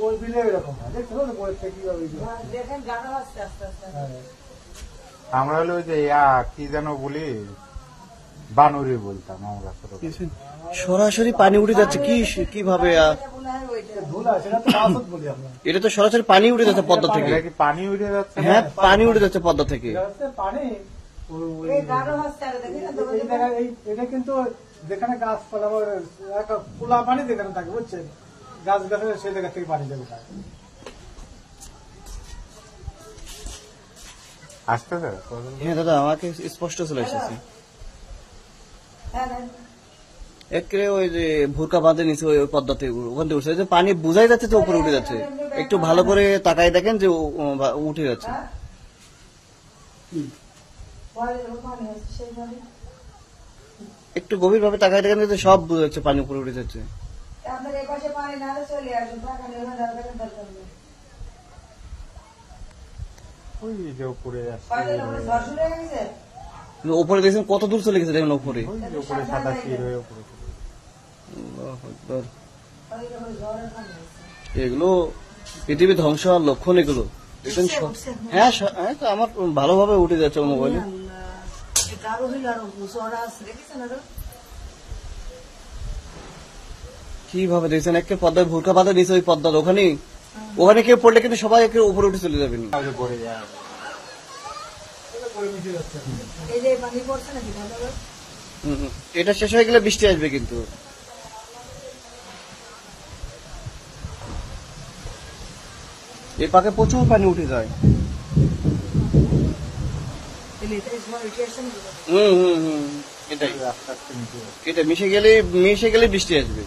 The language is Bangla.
ওই বিলে এরকম হয়, দেখছো না বই থেকে কিভাবে দেখেন গাঢ় আস্তে আস্তে আস্তে। আমরা হলো ওই যে কি যেন বলি, বানুরি বলতাম আমরা ছোট। সরাসরি পানি উঠে যাচ্ছে কিভাবে? ধুলা, সেটা তো রাজত বলি আমরা। এটা তো সরাসরি পানি উঠে যাচ্ছে পদ্মা থেকে। এটা কি পানি উঠে যাচ্ছে? হ্যাঁ, পানি উঠে যাচ্ছে পদ্মা থেকে। এটা হচ্ছে পানি এই গাঢ় আস্তে আরে দেখেন না তো এই জায়গায় এটা কিন্তু যেখানে গাছপালা একটা খোলা পানি যেখানে থাকে বুঝছেন, গাছ গাছের সেই জায়গা থেকে পানি যাবে। আসতেছে? হ্যাঁ দাদা, আমাকে স্পষ্ট চলে এসেছে। হ্যাঁ হ্যাঁ একে ওই যে ভুরকা বাঁধে নিচে ওই পদ্মাতে ওখান থেকে উঠছে, যে পানি বোঝাই যাচ্ছে যে উপরে উঠে যাচ্ছে। একটু ভালো করে তাকাই দেখেন যে উঠে যাচ্ছে। একটু গভীর ভাবে তাকাই দেখেন যে সব বোঝা যাচ্ছে পানি উপরে উঠে যাচ্ছে। আপনার এই পাশে পানি না হলে চলে আসুন, টাকা নিয়ে দরকার দরকার নেই। ওই যে উপরে যাচ্ছে, ঝড় শুরু হয়ে গেছে। উপরে দেখছেন কত দূর চলে গেছে, দেখেন উপরে। ওই যে উপরে সাদা তীর হয়ে উপরে চলে গেছে। আল্লাহু আকবার। এগুলো পৃথিবী ধ্বংস হওয়ার লক্ষণ এগুলো। দেখবেন হ্যাঁ হ্যাঁ, তো আমার ভালোভাবে উঠে যাচ্ছে মোবাইলে। কিভাবে দেখছেন, একে পদ্মায় ভুরকা বাঁধা দিয়েছে ওই পদ্মার ওখানে কেউ পড়লে কিন্তু সবাই একে উপরে উঠে চলে যাবেন। ওই যে পড়ে যায়। এই যে পানি পড়ছে নাকি ভালো? এটা শেষ হয়ে গেলে বৃষ্টি আসবে কিন্তু। এই পাকে প্রচুর পানি উঠে যায়। এটাই আস্তে আস্তে নিচে এটা মিশে গেলে বৃষ্টি আসবে।